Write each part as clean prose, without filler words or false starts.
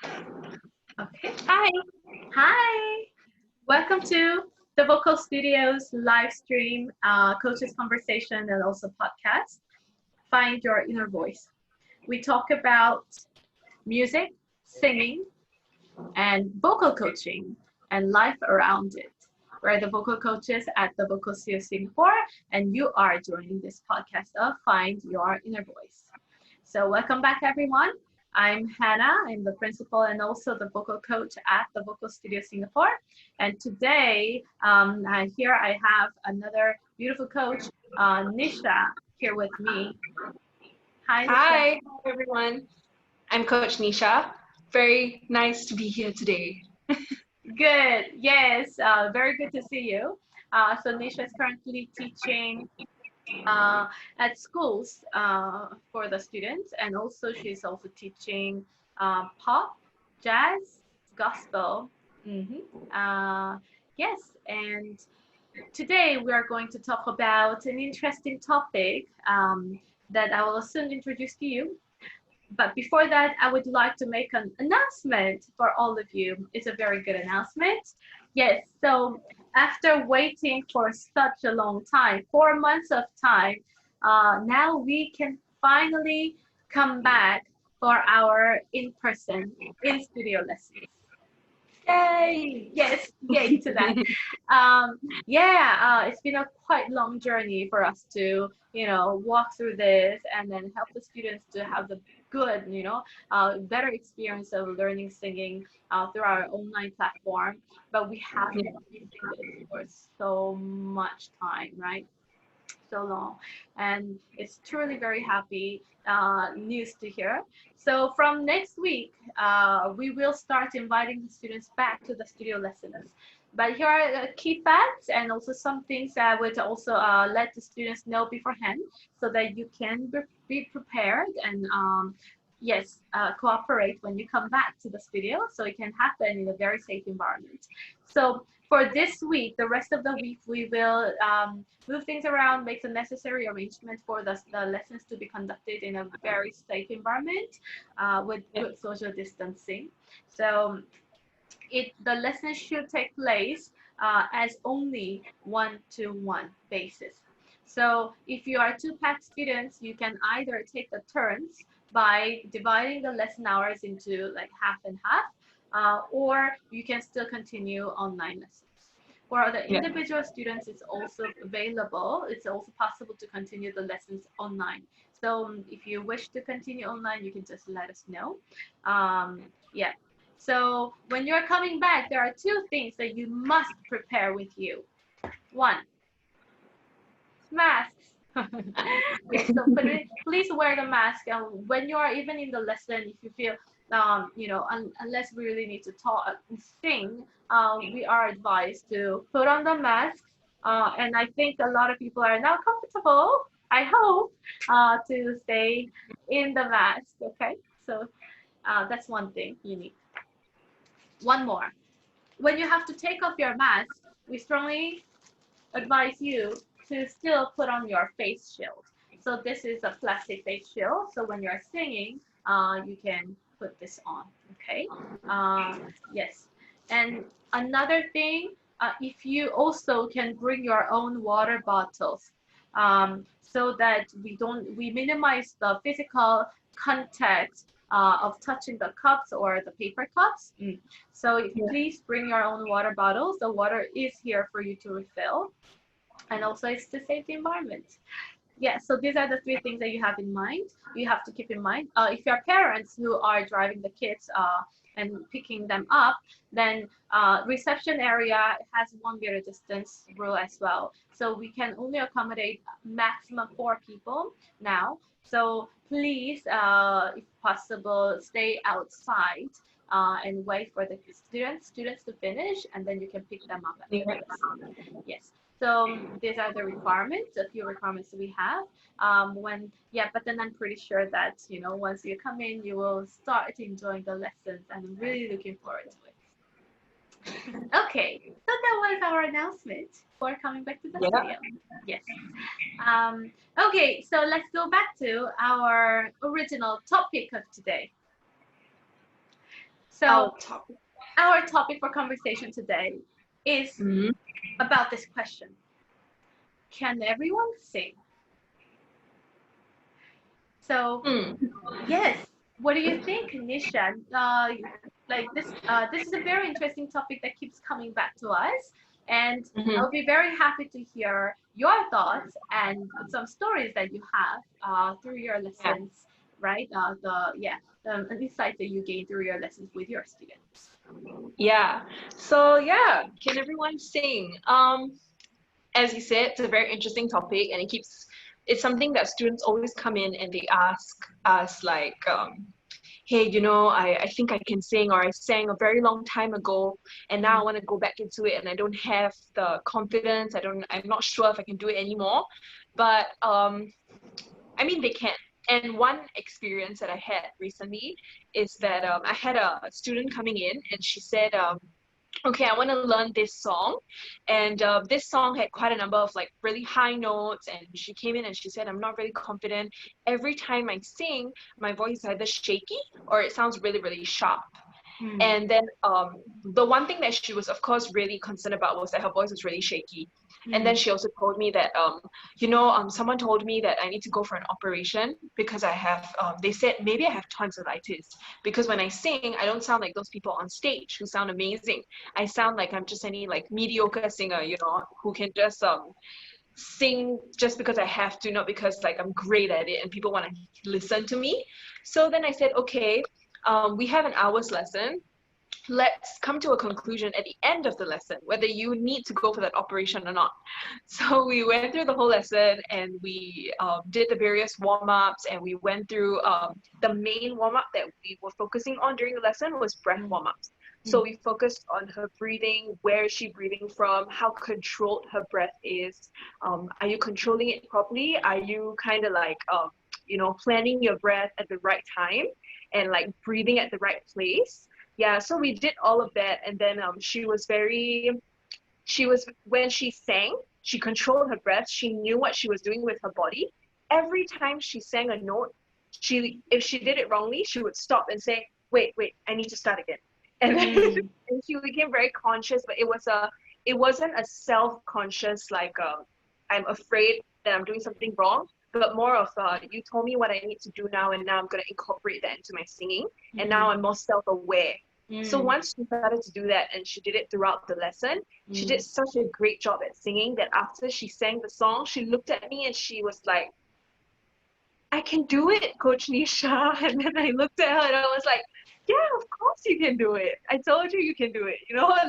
Okay. Hi. Hi. Welcome to the Vocal Studios live stream, coaches conversation, and also podcast. Find your inner voice. We talk about music, singing, and vocal coaching and life around it. We're the vocal coaches at the Vocal Studio Singapore, and you are joining this podcast of Find Your Inner Voice. So, welcome back, everyone. I'm Hannah. I'm the principal and also the vocal coach at the Vocal Studio Singapore. And today, here I have another beautiful coach, Nisha, here with me. Hi, Nisha. Hi, everyone. I'm Coach Nisha. Very nice to be here today. Good. Yes, very good to see you. So Nisha is currently teaching uh, at schools for the students, and also she's also teaching pop, jazz, gospel. hmm yes, and today we are going to talk about an interesting topic that I will soon introduce to you. But before that, I would like to make an announcement for all of you. It's a very good announcement. Yes, so after waiting for such a long time, 4 months of time, now we can finally come back for our in-person, in-studio lessons. Yay! Yes, yay to that. Yeah, it's been a quite long journey for us to, walk through this and then help the students to have the good, better experience of learning singing through our online platform. But we have Yeah. been facing this for so much time, right? So long, and it's truly very happy news to hear. So from next week, we will start inviting the students back to the studio lessons. But here are the key facts and also some things I would also let the students know beforehand so that you can be prepared and yes, cooperate when you come back to the studio so it can happen in a very safe environment. So for this week, the rest of the week, we will move things around, make the necessary arrangement for the lessons to be conducted in a very safe environment with Yeah. good social distancing. So the lessons should take place as only one-to-one basis. So if you are two packed students, you can either take the turns by dividing the lesson hours into like half and half, or you can still continue online lessons. For the Yeah. individual students, it's also available. It's also possible to continue the lessons online. So if you wish to continue online, you can just let us know. Yeah. So when you're coming back, there are two things that you must prepare with you. One, masks. Yes, so please wear the mask. And when you are even in the lesson, if you feel, unless we really need to talk, sing, we are advised to put on the mask. And I think a lot of people are now comfortable, I hope, to stay in the mask. Okay, so that's one thing you need. One more. When you have to take off your mask, we strongly advise you to still put on your face shield. So this is a plastic face shield. So when you're singing, you can put this on. Okay. Yes. And another thing, if you also can bring your own water bottles, so that we minimize the physical contact of touching the cups or the paper cups. So Yeah. please bring your own water bottles. The water is here for you to refill, and also it's to save the environment. Yeah, so these are the three things that you have in mind. You have to keep in mind. If your parents who are driving the kids and picking them up, then reception area has 1 meter distance rule as well. So we can only accommodate maximum 4 people now. So please, if possible, stay outside and wait for the students to finish, and then you can pick them up after the Yeah. lesson. Yes. So these are the requirements, a few requirements we have. But then I'm pretty sure that, once you come in, you will start enjoying the lessons, and I'm really looking forward to it. Okay, so that was our announcement for coming back to the Yeah. studio. Yes. Okay, so let's go back to our original topic of today. So Our topic. our topic for conversation today is Mhm. about this question. Can everyone sing? So Mm. yes, what do you think, Nisha? Like this is a very interesting topic that keeps coming back to us, and Mhm. I'll be very happy to hear your thoughts and some stories that you have through your Yeah. lessons, right? The insights that you gain through your lessons with your students. Yeah. So yeah, can everyone sing? As you said, it's a very interesting topic, and it's something that students always come in and they ask us like, hey, I think I can sing, or I sang a very long time ago, and now I Mm, want to go back into it, and I don't have the confidence. I'm not sure if I can do it anymore. But I mean, they can. And one experience that I had recently is that I had a student coming in, and she said, okay, I want to learn this song. And this song had quite a number of like really high notes. And she came in and she said, I'm not really confident. Every time I sing, my voice is either shaky or it sounds really, really sharp. mm, And then the one thing that she was, of course, really concerned about was that her voice was really shaky. And then mm, she also told me that, someone told me that I need to go for an operation because they said maybe I have tonsillitis. Because when I sing, I don't sound like those people on stage who sound amazing. I sound like I'm just any like mediocre singer, who can just sing just because I have to, not because like I'm great at it and people want to listen to me. So then I said, okay, we have an hour's lesson. Let's come to a conclusion at the end of the lesson, whether you need to go for that operation or not. So we went through the whole lesson and we did the various warm ups, and we went through the main warm up that we were focusing on during the lesson was breath mm, warm ups. So mm, we focused on her breathing, where is she breathing from, how controlled her breath is, are you controlling it properly, are you kind of like, planning your breath at the right time and like breathing at the right place. Yeah, so we did all of that, and then when she sang, she controlled her breath. She knew what she was doing with her body. Every time she sang a note, if she did it wrongly, she would stop and say, wait, I need to start again. And then mm, and she became very conscious, but it wasn't a self-conscious like I'm afraid that I'm doing something wrong, but more of you told me what I need to do now, and now I'm going to incorporate that into my singing, and now mm, I'm more self-aware. So mm, once she started to do that and she did it throughout the lesson, she did mm. such a great job at singing that after she sang the song, she looked at me and she was like, I can do it, Coach Nisha. And then I looked at her and I was like, yeah, of course you can do it. I told you you can do it.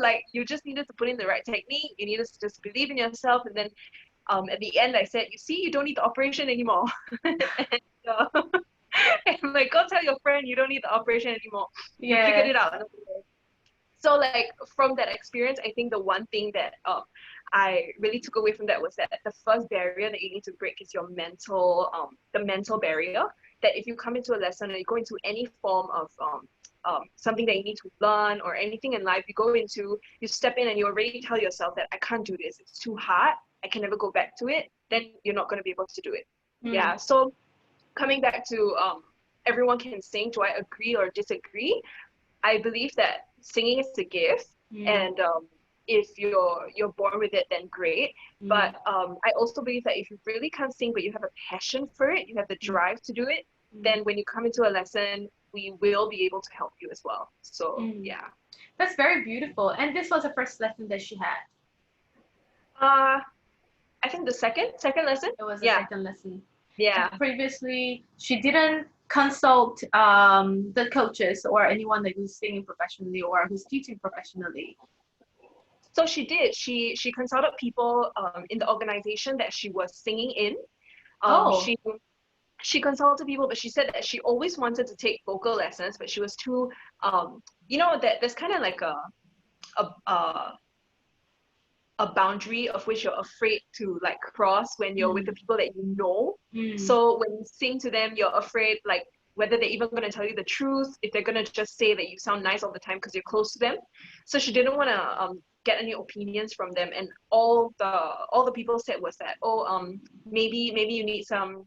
Like you just needed to put in the right technique. You needed to just believe in yourself. And then at the end, I said, you see, you don't need the operation anymore. and, uh, and like, go tell your friend you don't need the operation anymore. You figured Yes. it out. So like from that experience, I think the one thing that I really took away from that was that the first barrier that you need to break is the mental barrier. That if you come into a lesson or you go into any form of something that you need to learn or anything in life, you step in and you already tell yourself that I can't do this. It's too hard. I can never go back to it. Then you're not going to be able to do it. Mm, Yeah. So coming back to everyone can sing. Do I agree or disagree? I believe that singing is a gift, mm, and if you're born with it, then great. mm, But I also believe that if you really can't sing, but you have a passion for it, you have the mm, drive to do it, mm, then when you come into a lesson, we will be able to help you as well. So mm. yeah. That's very beautiful. And this was the first lesson that she had. Uh, I think the second lesson. It was the Yeah, second lesson. yeah. Previously, she didn't consult the coaches or anyone that who's singing professionally or who's teaching professionally. So she did. She consulted people in the organization that she was singing in. Um, Oh, she she consulted people, but she said that she always wanted to take vocal lessons, but she was too, that there's kind of like a, a a boundary of which you're afraid to like cross when you're with mm, the people that you know. mm, So when you sing to them, you're afraid like whether they're even going to tell you the truth, if they're going to just say that you sound nice all the time because you're close to them. So she didn't want to get any opinions from them, and all the people said was that, maybe you need some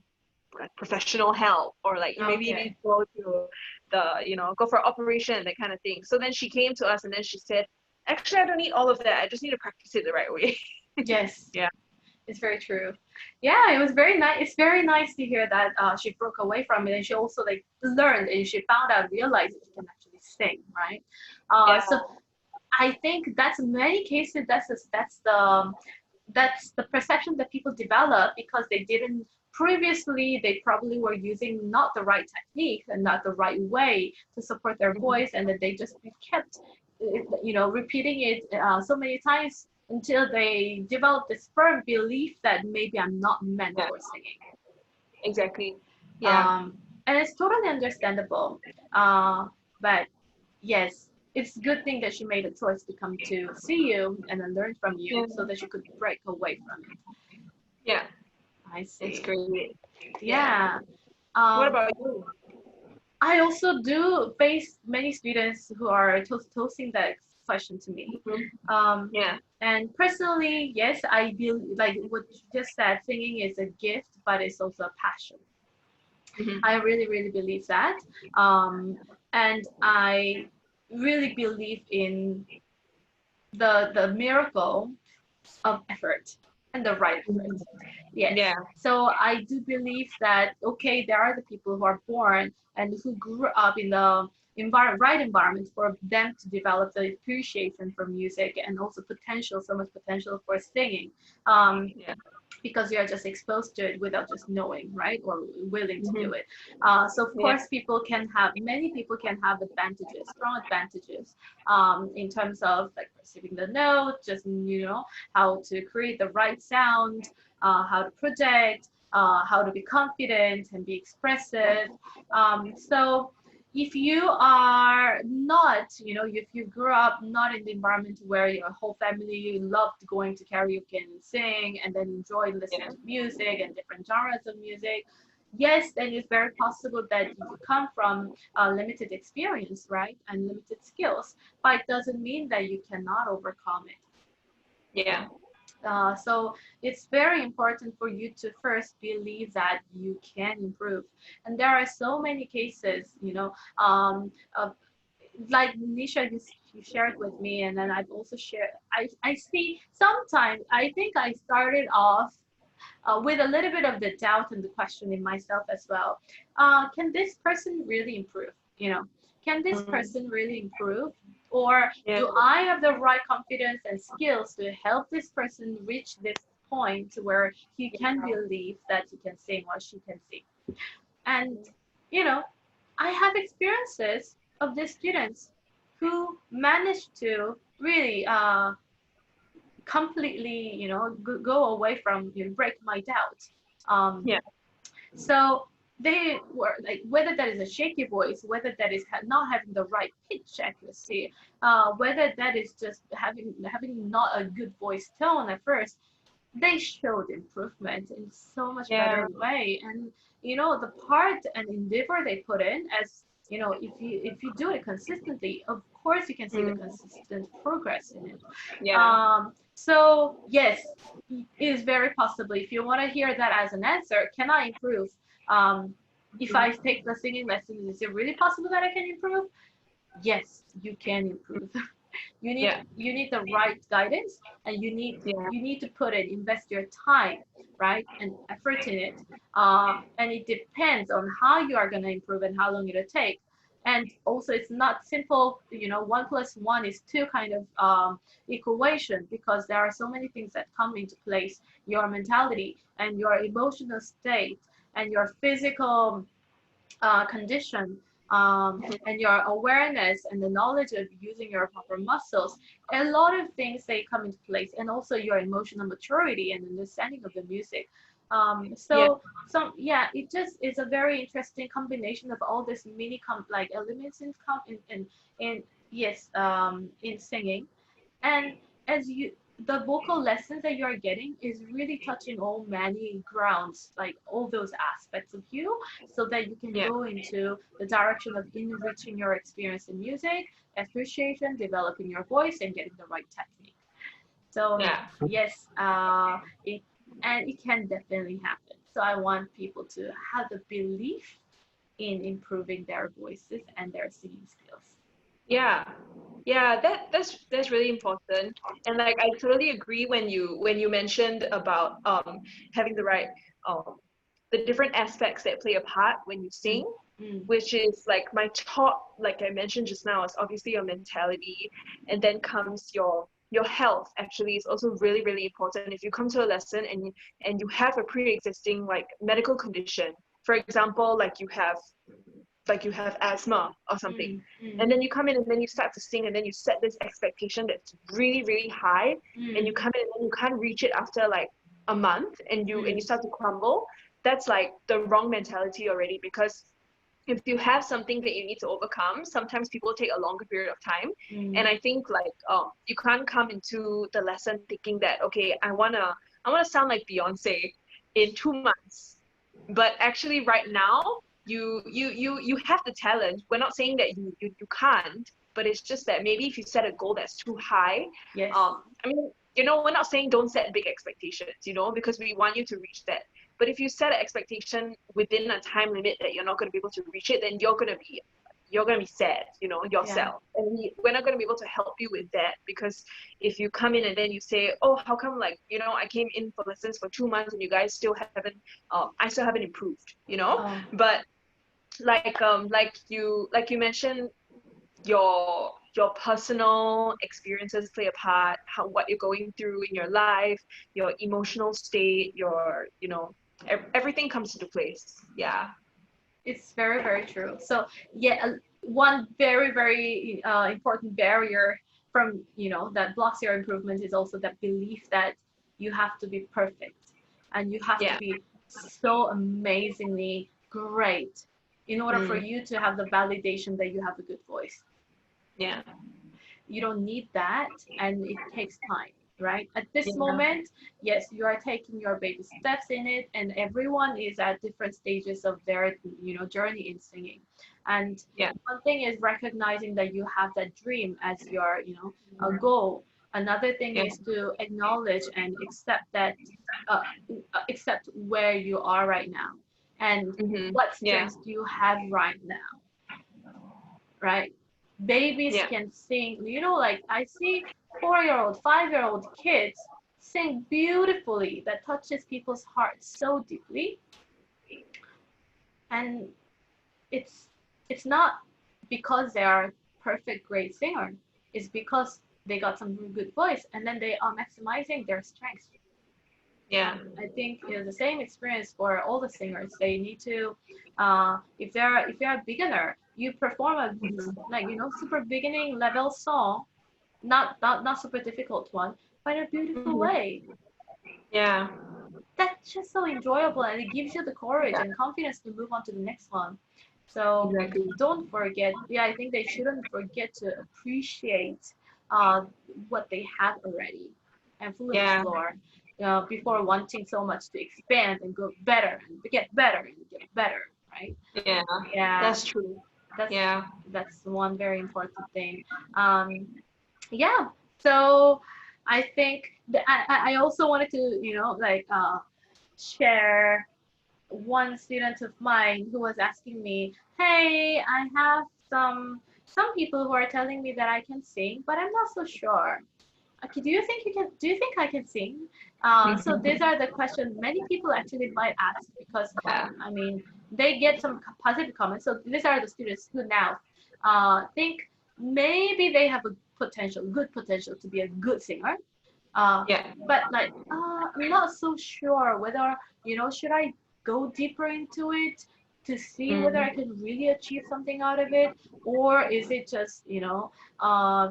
like professional help, or like maybe you need Okay. to go to the, go for operation, that kind of thing. So then she came to us and then she said, actually, I don't need all of that. I just need to practice it the right way. Yes. Yeah. It's very true. Yeah, it was very nice. It's very nice to hear that she broke away from it, and she also like learned and she found out, realized that she can actually sing, right? Yeah. So I think that's in many cases that's the perception that people develop because they didn't previously they probably were using not the right technique and not the right way to support their Mhm. voice, and that they just kept repeating it so many times until they developed this firm belief that maybe I'm not meant Yeah. for singing. Exactly. Yeah. um, and it's totally understandable. But yes, it's a good thing that she made a choice to come to see you and then learn from you Yeah. so that she could break away from it. Yeah. I It's see. great. Yeah. Yeah. What Um, about you? I also do face many students who are toasting that question to me. Mhm. Um, Yeah. and personally, yes, I feel like what you just said, singing is a gift, but it's also a passion. Hmm. I really, really believe that. Um, and I really believe in the miracle of effort and the right effort. Yeah. Yes. So I do believe that okay, there are the people who are born and who grew up in the right environment for them to develop the appreciation for music and also potential, so much potential for singing. Um, Yeah. because you're just exposed to it without just knowing, right? Or willing to do Hmm. it. So of Yeah. course, many people can have advantages, strong advantages, in terms of like perceiving the note, just how to create the right sound, how to project, how to be confident and be expressive. So if you are not, if you grew up not in the environment where your whole family loved going to karaoke and sing and then enjoy listening Yeah. to music and different genres of music, yes, then it's very possible that you come from limited experience, right, and limited skills, but it doesn't mean that you cannot overcome it. Yeah. So it's very important for you to first believe that you can improve. And there are so many cases, of like Nisha, you shared with me, and then I've also shared. I see sometimes I think I started off with a little bit of the doubt and the question in myself as well. Can this person really improve? Can this Mm. person really improve? Or Yeah. do I have the right confidence and skills to help this person reach this point where he can believe that he can sing or she can sing? And, you know, I have experiences of these students who managed to really completely, go away from, break my doubt. Um, Yeah. so they were like, whether that is a shaky voice, whether that is not having the right pitch accuracy, whether that is just having not a good voice tone at first, they showed improvement in so much Yeah. better way. And the part and endeavor they put in, as if you do it consistently, of course you can see the Mm. consistent progress in it. Yeah. So yes, it is very possible. If you want to hear that as an answer, can I improve? um, if I Mhm. take the singing lessons, is it really possible that I can improve? Yes, you can improve. you need Yeah. you need the right guidance, and Yeah. you need to invest your time, right, and effort in it. And it depends on how you are going to improve and how long it'll take. And also, it's not simple, 1 plus 1 is 2 kind of equation, because there are so many things that come into place: your mentality and your emotional state and your physical condition, and your awareness and the knowledge of using your proper muscles. A lot of things they come into place, and also your emotional maturity and understanding of the music. Yeah. Yeah, it just is a very interesting combination of all these mini like elements in yes, in singing. And as you the vocal lessons that you are getting is really touching all many grounds, like all those aspects of you, so that you can Yeah. go into the direction of enriching your experience in music, appreciation, developing your voice, and getting the right technique. So Yeah. yes, it and it can definitely happen. So I want people to have the belief in improving their voices and their singing skills. Yeah. Yeah, that's really important. And like I totally agree when you mentioned about having the right um the different aspects that play a part when you Mm, sing, mm, which is like my top, like I mentioned just now, is obviously your mentality, and then comes your health actually is also really, really important. If you come to a lesson and you have a pre-existing like medical condition, for example, like you have asthma or something, mm, and mm, then you come in and then you start to sing and then you set this expectation that's really, really high, and you mm, come in and then you can't reach it after like a month, and you mm, start to crumble. That's like the wrong mentality already, because if you have something that you need to overcome, sometimes people take a longer period of time. And mm. I think like you can't come into the lesson thinking that, okay, I wanna sound like Beyonce in 2 months, but actually right now you have the talent. We're not saying that you can't, but it's just that maybe if you set a goal that's too high, Yes. I mean, you know, we're not saying don't set big expectations, you know, because we want you to reach that. But if you set an expectation within a time limit that you're not going to be able to reach it, then you're gonna be sad, you know, Yeah. yourself. And we're not gonna be able to help you with that, because if you come in and then you say, oh, how come, like, you know, I came in for lessons for 2 months and you guys still haven't, I still haven't improved, you know. Oh, But like you mentioned, your personal experiences play a part, how what you're going through in your life, your emotional state, your, you know, everything comes into place. Yeah. it's very, very true. So, yeah, one very, very important barrier from, that blocks your improvement is also that belief that you have to be perfect and you have to Yeah. be so amazingly great in order for Mm, you to have the validation that you have a good voice. yeah. You don't need that, and it takes time, right? At this Yeah. moment, yes, you are taking your baby steps in it, and everyone is at different stages of their journey in singing. And Yeah. one thing is recognizing that you have that dream as your a goal. Another thing Yeah. is to acknowledge and accept that uh, accept where you are right now and Mm-hmm. what Yeah. strengths do you have right now, right? Babies Yeah. can sing, like I see 4-year-old, 5-year-old kids sing beautifully that touches people's hearts so deeply. And it's it's not because they are perfect great singer. It's because they got some good voice and then they are maximizing their strengths. Yeah. I think it's the same experience for all the singers. They need to, if you're a beginner, you perform a like super beginning level song, not super difficult one, but in a beautiful Mm-hmm. way. Yeah. That's just so enjoyable and it gives you the courage Yeah. and confidence to move on to the next one. So Exactly. don't forget. Yeah, I think they shouldn't forget to appreciate uh, what they have already and fully Yeah. explore before wanting so much to expand and go better and get better and get better, right? Yeah. Yeah, That's true. that's Yeah. that's one very important thing. Um, yeah, so I think I also wanted to share one student of mine who was asking me, hey, I have some people who are telling me that I can sing, but I'm not so sure. Okay, do you think I can sing? So these are the questions many people actually might ask because Yeah. I mean they get some positive comments. So these are the students who now think maybe they have a good potential to be a good singer. Uh, Yeah. but like I'm not so sure whether should I go deeper into it to see whether I Mm. can really achieve something out of it, or is it just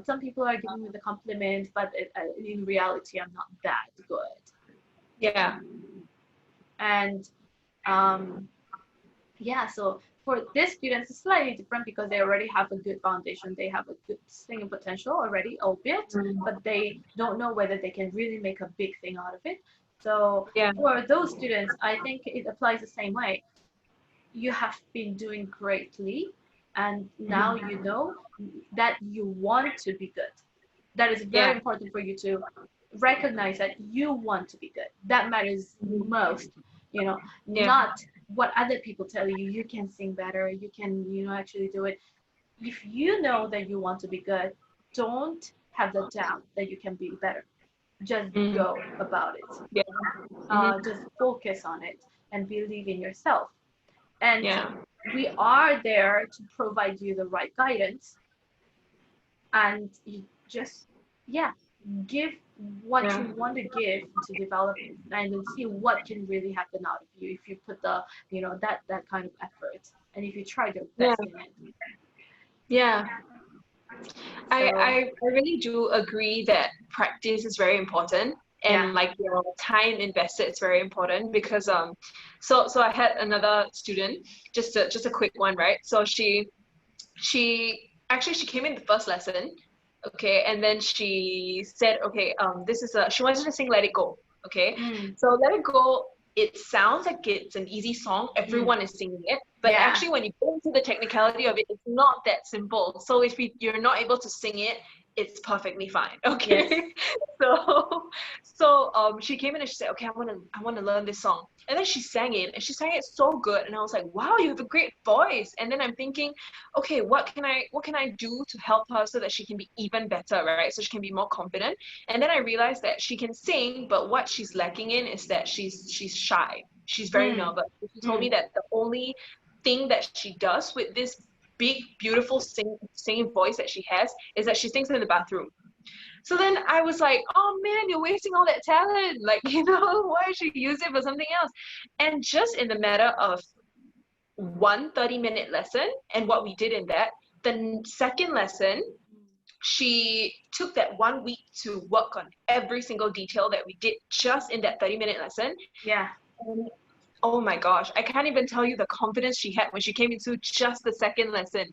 some people are giving me the compliment, but in reality I'm not that good. Yeah. And um, yeah, so for these students, it's slightly different because they already have a good foundation. They have a good singing potential already, albeit, Mm. but they don't know whether they can really make a big thing out of it. So Yeah. for those students, I think it applies the same way. You have been doing greatly, and now Mhm. you know that you want to be good. That is very Yeah. important for you to recognize that you want to be good. That matters Mhm. most Yeah. not what other people tell you. You can sing better, you can, actually do it. If you know that you want to be good, don't have the doubt that you can be better. Just Mm. go about it. Yeah. Hmm. Just focus on it and believe in yourself. And Yeah. we are there to provide you the right guidance, and you just, yeah, give what Yeah. you want to give to develop, and then see what can really happen out of you if you put the, that kind of effort, and if you try your Yeah. best in it. Yeah. I, So I I really do agree that practice is very important, yeah. and like your time invested is very important because so I had another student, just a quick one, right? So she actually she came in the first lesson, okay, and then she said, okay, this is a she wanted to sing Let It Go, okay. Mm, So Let It Go, it sounds like it's an easy song, mm, everyone is singing it, but yeah. actually when you go into the technicality of it, it's not that simple. So if you're not able to sing it, it's perfectly fine, Yes. okay. So she came in and she said, okay, I want to learn this song, and then she sang it, and she sang it so good, and I was like, wow, you have a great voice. And then I'm thinking, okay, what can I do to help her so that she can be even better, right? So she can be more confident. And then I realized that she can sing, but what she's lacking in is that she's shy. She's very Mm, nervous. She told me mm. that the only thing that she does with this big, beautiful singing voice that she has is that she sings in the bathroom. So then I was like, oh man, you're wasting all that talent. Like, why should you use it for something else? And just in the matter of one 30-minute lesson and what we did in that, the second lesson, she took that 1 week to work on every single detail that we did just in that 30-minute lesson. Yeah. And oh my gosh, I can't even tell you the confidence she had when she came into just the second lesson.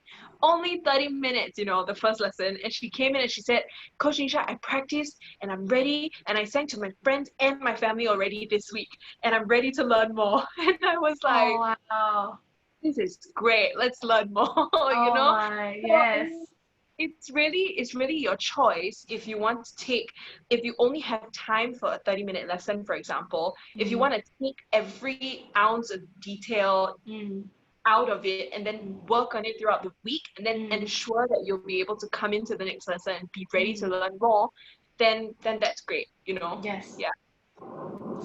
Only 30 minutes, the first lesson. And she came in and she said, Coach Nisha, I practiced and I'm ready. And I sang to my friends and my family already this week. And I'm ready to learn more. And I was like, Oh wow. this is great. Let's learn more, you Oh know? my, So yes. it's really your choice if you want to take if you only have time for a 30-minute lesson, for example. If you Mm, want to take every ounce of detail mm, out of it and then mm, work on it throughout the week and then mm, ensure that you'll be able to come into the next lesson and be ready to mm. learn more, then that's great. Yes. Yeah.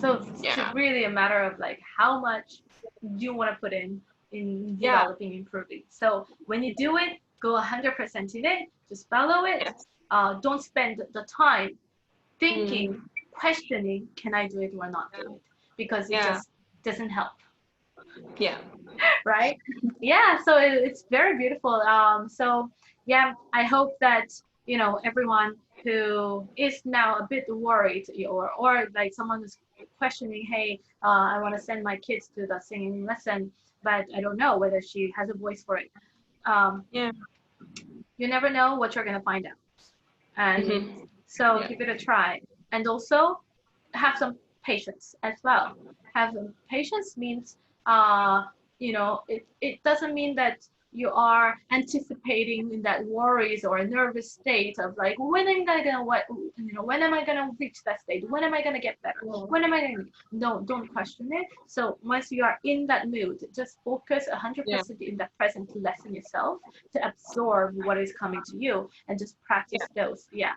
So it's Yeah. really a matter of like how much you want to put in Yeah. developing, improving. So when you do it, go 100% in it. Just follow it. Yes. Don't spend the time thinking, Mm. questioning, can I do it or not do it? Because it Yeah. just doesn't help, Yeah. right? Yeah. So it's very beautiful. So yeah, I hope that everyone who is now a bit worried, or like someone is questioning, hey, I want to send my kids to the singing lesson, but I don't know whether she has a voice for it. Um, Yeah. you never know what you're gonna find out, and Hmm. so Yeah. give it a try. And also have some patience as well. Have some patience means, it doesn't mean that you are anticipating in that worries or a nervous state of like, when am I gonna when am I gonna reach that state? When am I gonna get better? When am I gonna? No, don't question it. So once you are in that mood, just focus Yeah. 100% in that present lesson yourself to absorb what is coming to you and just Yeah. practice those. Yeah.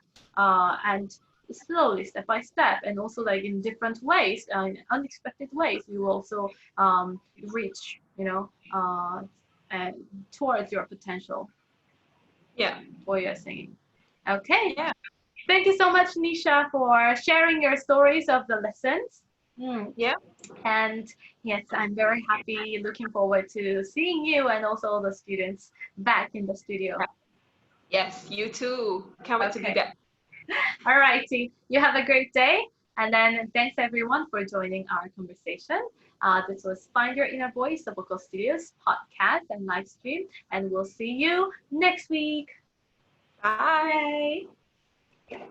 And slowly, step by step, and also like in different ways, in unexpected ways, you will also reach, and towards your potential Yeah. for your singing. Okay, Yeah. thank you so much, Nisha, for sharing your stories of the lessons. Mm. Yeah. And yes, I'm very happy, looking forward to seeing you and also all the students back in the studio. Yes, you too. Can't wait to be Okay. back. All righty. You have a great day. And then thanks everyone for joining our conversation. This was Find Your Inner Voice, the Vocal Studios podcast and live stream. And we'll see you next week. Bye. Yay.